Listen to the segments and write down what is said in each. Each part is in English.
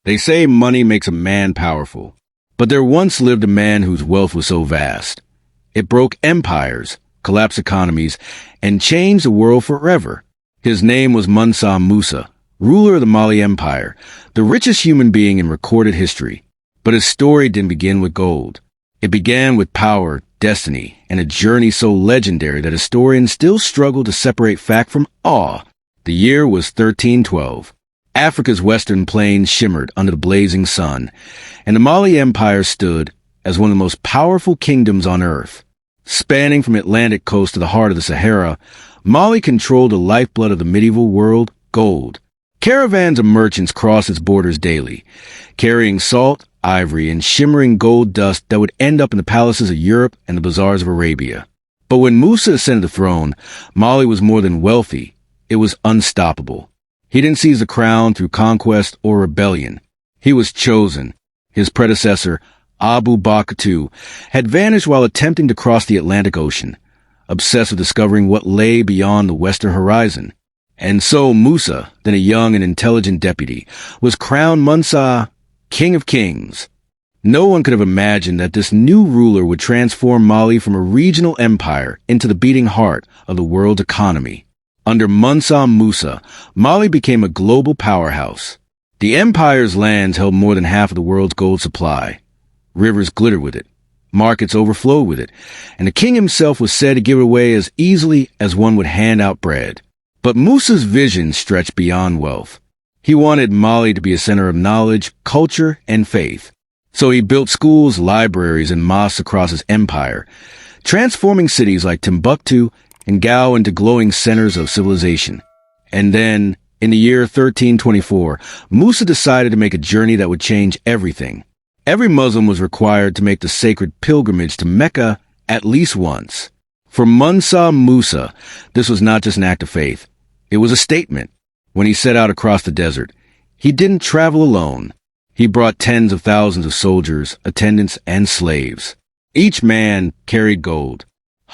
They say money makes a man powerful, but there once lived a man whose wealth was so vast. It broke empires, collapsed economies, and changed the world forever. His name was Mansa Musa, ruler of the Mali Empire, the richest human being in recorded history. But his story didn't begin with gold. It began with power, destiny, and a journey so legendary that historians still struggle to separate fact from awe. The year was 1312. Africa's western plains shimmered under the blazing sun, and the Mali Empire stood as one of the most powerful kingdoms on earth. Spanning from Atlantic coast to the heart of the Sahara, Mali controlled the lifeblood of the medieval world, gold. Caravans of merchants crossed its borders daily, carrying salt, ivory, and shimmering gold dust that would end up in the palaces of Europe and the bazaars of Arabia. But when Musa ascended the throne, Mali was more than wealthy. It was unstoppable. He didn't seize the crown through conquest or rebellion. He was chosen. His predecessor, Abu Bakr II, had vanished while attempting to cross the Atlantic Ocean, obsessed with discovering what lay beyond the western horizon. And so Musa, then a young and intelligent deputy, was crowned Mansa, King of Kings. No one could have imagined that this new ruler would transform Mali from a regional empire into the beating heart of the world's economy. Under Mansa Musa, Mali became a global powerhouse. The empire's lands held more than half of the world's gold supply. Rivers glittered with it, markets overflowed with it, and the king himself was said to give it away as easily as one would hand out bread. But Musa's vision stretched beyond wealth. He wanted Mali to be a center of knowledge, culture, and faith. So he built schools, libraries, and mosques across his empire, transforming cities like Timbuktu and Gao into glowing centers of civilization. And then, in the year 1324, Musa decided to make a journey that would change everything. Every Muslim was required to make the sacred pilgrimage to Mecca at least once. For Mansa Musa, this was not just an act of faith. It was a statement. When he set out across the desert, he didn't travel alone. He brought tens of thousands of soldiers, attendants, and slaves. Each man carried gold.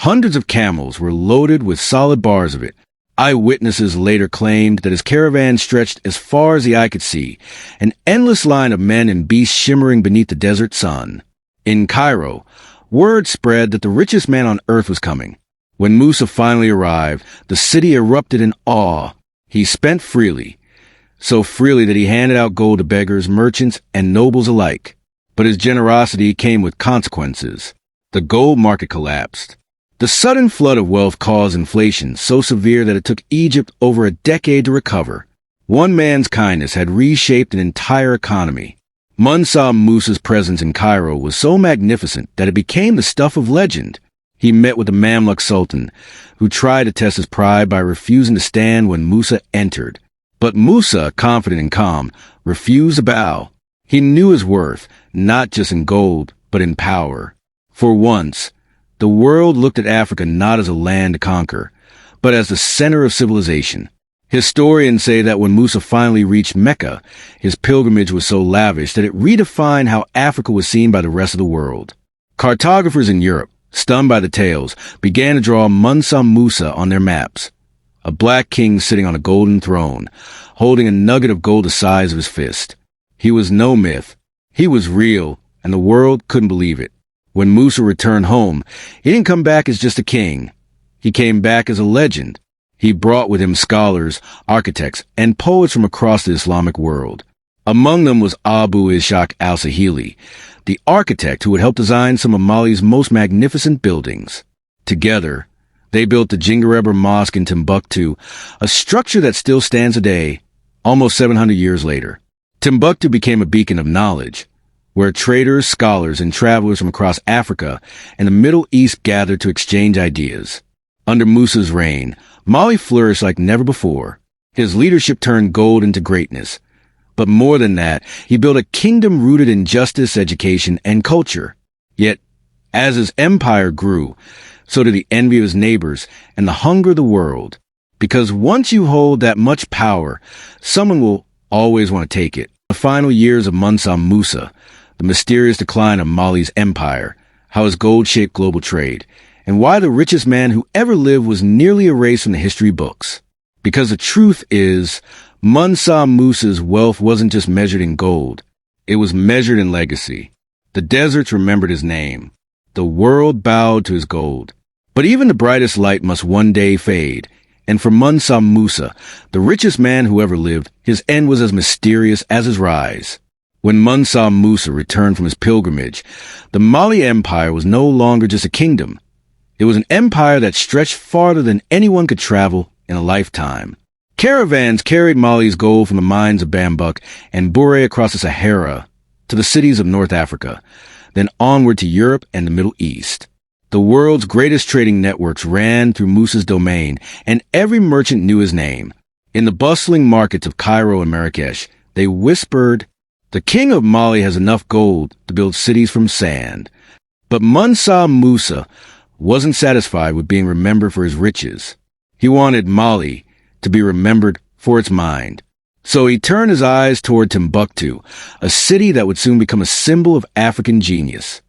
Hundreds of camels were loaded with solid bars of it. Eyewitnesses later claimed that his caravan stretched as far as the eye could see, an endless line of men and beasts shimmering beneath the desert sun. In Cairo, word spread that the richest man on earth was coming. When Musa finally arrived, the city erupted in awe. He spent freely, so freely that he handed out gold to beggars, merchants, and nobles alike. But his generosity came with consequences. The gold market collapsed. The sudden flood of wealth caused inflation so severe that it took Egypt over a decade to recover. One man's kindness had reshaped an entire economy. Mansa Musa's presence in Cairo was so magnificent that it became the stuff of legend. He met with the Mamluk Sultan, who tried to test his pride by refusing to stand when Musa entered. But Musa, confident and calm, refused to bow. He knew his worth, not just in gold, but in power. For once, the world looked at Africa not as a land to conquer, but as the center of civilization. Historians say that when Musa finally reached Mecca, his pilgrimage was so lavish that it redefined how Africa was seen by the rest of the world. Cartographers in Europe, stunned by the tales, began to draw Mansa Musa on their maps. A black king sitting on a golden throne, holding a nugget of gold the size of his fist. He was no myth. He was real, and the world couldn't believe it. When Musa returned home, he didn't come back as just a king. He came back as a legend. He brought with him scholars, architects, and poets from across the Islamic world. Among them was Abu Ishaq al-Sahili, the architect who would help design some of Mali's most magnificent buildings. Together, they built the Jingareba Mosque in Timbuktu, a structure that still stands today, almost 700 years later. Timbuktu became a beacon of knowledge, where traders, scholars, and travelers from across Africa and the Middle East gathered to exchange ideas. Under Musa's reign, Mali flourished like never before. His leadership turned gold into greatness. But more than that, he built a kingdom rooted in justice, education, and culture. Yet, as his empire grew, so did the envy of his neighbors and the hunger of the world. Because once you hold that much power, someone will always want to take it. The final years of Mansa Musa, the mysterious decline of Mali's empire, how his gold shaped global trade, and why the richest man who ever lived was nearly erased from the history books. Because the truth is, Mansa Musa's wealth wasn't just measured in gold. It was measured in legacy. The deserts remembered his name. The world bowed to his gold. But even the brightest light must one day fade. And for Mansa Musa, the richest man who ever lived, his end was as mysterious as his rise. When Mansa Musa returned from his pilgrimage, the Mali Empire was no longer just a kingdom. It was an empire that stretched farther than anyone could travel in a lifetime. Caravans carried Mali's gold from the mines of Bambuk and Bure across the Sahara to the cities of North Africa, then onward to Europe and the Middle East. The world's greatest trading networks ran through Musa's domain, and every merchant knew his name. In the bustling markets of Cairo and Marrakesh, they whispered, "The king of Mali has enough gold to build cities from sand." But Mansa Musa wasn't satisfied with being remembered for his riches. He wanted Mali to be remembered for its mind. So he turned his eyes toward Timbuktu, a city that would soon become a symbol of African genius.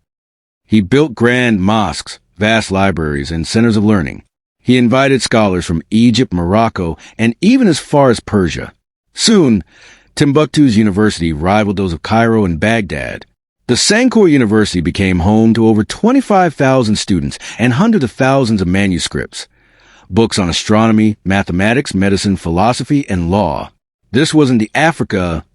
He built grand mosques, vast libraries, and centers of learning. He invited scholars from Egypt, Morocco, and even as far as Persia. Soon, Timbuktu's university rivaled those of Cairo and Baghdad. The Sankore University became home to over 25,000 students and hundreds of thousands of manuscripts. Books on astronomy, mathematics, medicine, philosophy, and law. This wasn't the Africa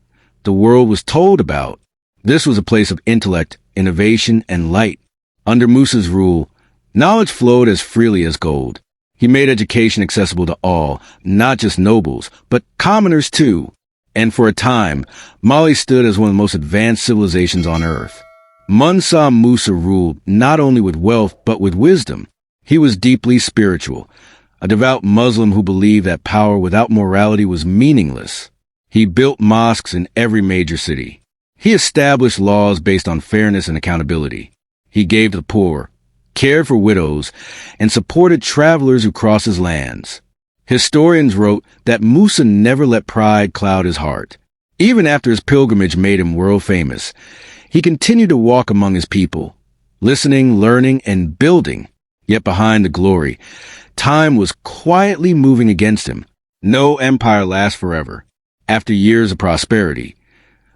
the world was told about. This was a place of intellect, innovation, and light. Under Musa's rule, knowledge flowed as freely as gold. He made education accessible to all, not just nobles, but commoners too. And for a time, Mali stood as one of the most advanced civilizations on earth. Mansa Musa ruled not only with wealth, but with wisdom. He was deeply spiritual, a devout Muslim who believed that power without morality was meaningless. He built mosques in every major city. He established laws based on fairness and accountability. He gave to the poor, cared for widows, and supported travelers who crossed his lands. Historians wrote that Musa never let pride cloud his heart. Even after his pilgrimage made him world famous, he continued to walk among his people, listening, learning, and building. Yet behind the glory, time was quietly moving against him. No empire lasts forever. After years of prosperity,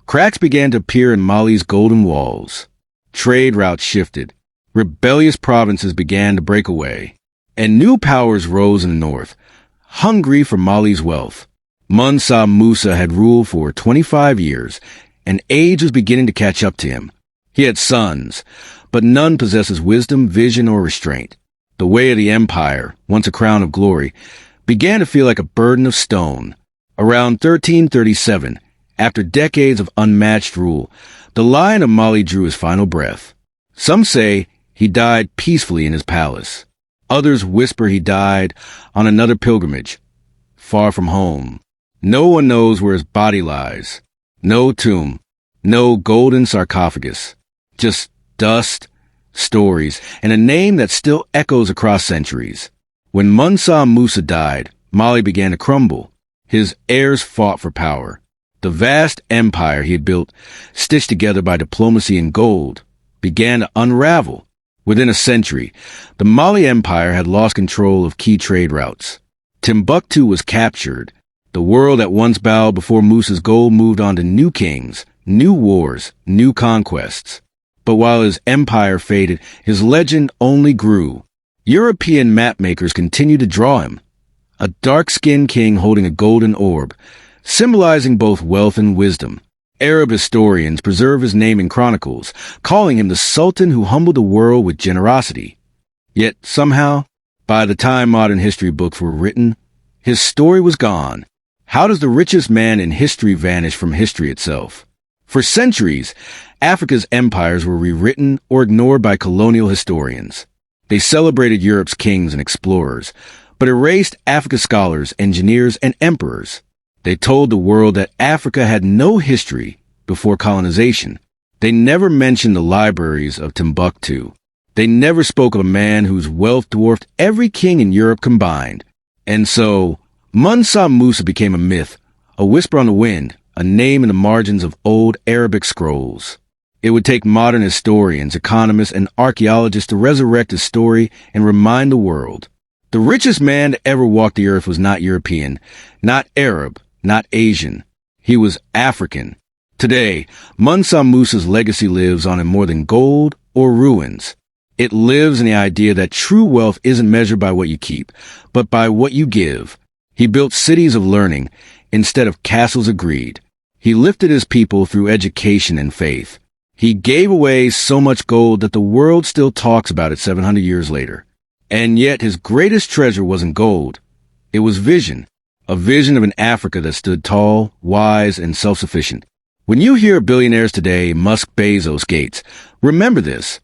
cracks began to appear in Mali's golden walls. Trade routes shifted. Rebellious provinces began to break away. And new powers rose in the north, hungry for Mali's wealth. Mansa Musa had ruled for 25 years, and age was beginning to catch up to him. He had sons, but none possessed his wisdom, vision, or restraint. The way of the empire, once a crown of glory, began to feel like a burden of stone. Around 1337, after decades of unmatched rule, the Lion of Mali drew his final breath. Some say he died peacefully in his palace. Others whisper he died on another pilgrimage, far from home. No one knows where his body lies. No tomb, no golden sarcophagus. Just dust, stories, and a name that still echoes across centuries. When Mansa Musa died, Mali began to crumble. His heirs fought for power. The vast empire he had built, stitched together by diplomacy and gold, began to unravel. Within a century, the Mali Empire had lost control of key trade routes. Timbuktu was captured. The world that once bowed before Musa's gold moved on to new kings, new wars, new conquests. But while his empire faded, his legend only grew. European mapmakers continued to draw him. A dark-skinned king holding a golden orb, symbolizing both wealth and wisdom. Arab historians preserve his name in chronicles, calling him the sultan who humbled the world with generosity. Yet somehow, by the time modern history books were written, his story was gone. How does the richest man in history vanish from history itself? For centuries, Africa's empires were rewritten or ignored by colonial historians. They celebrated Europe's kings and explorers, but erased Africa's scholars, engineers, and emperors. They told the world that Africa had no history before colonization. They never mentioned the libraries of Timbuktu. They never spoke of a man whose wealth dwarfed every king in Europe combined. And so, Mansa Musa became a myth, a whisper on the wind, a name in the margins of old Arabic scrolls. It would take modern historians, economists, and archaeologists to resurrect his story and remind the world. The richest man to ever walk the earth was not European, not Arab, not Asian. He was African. Today, Mansa Musa's legacy lives on in more than gold or ruins. It lives in the idea that true wealth isn't measured by what you keep, but by what you give. He built cities of learning instead of castles of greed. He lifted his people through education and faith. He gave away so much gold that the world still talks about it 700 years later. And yet his greatest treasure wasn't gold. It was vision, a vision of an Africa that stood tall, wise, and self-sufficient. When you hear billionaires today, Musk, Bezos, Gates, remember this.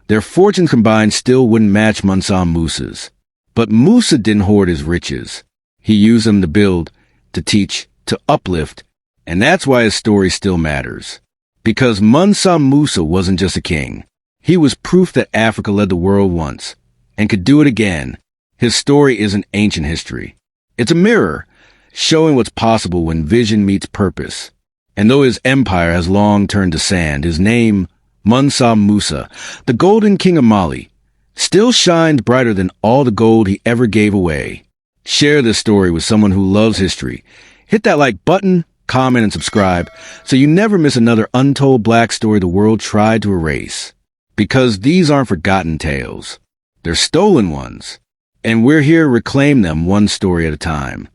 Their fortunes combined still wouldn't match Mansa Musa's. But Musa didn't hoard his riches. He used them to build, to teach, to uplift, and that's why his story still matters. Because Mansa Musa wasn't just a king. He was proof that Africa led the world once, and could do it again. His story isn't ancient history. It's a mirror, showing what's possible when vision meets purpose. And though his empire has long turned to sand, his name, Mansa Musa, the Golden King of Mali, still shines brighter than all the gold he ever gave away. Share this story with someone who loves history. Hit that like button, comment, and subscribe so you never miss another untold black story the world tried to erase. Because these aren't forgotten tales. They're stolen ones. And we're here to reclaim them one story at a time.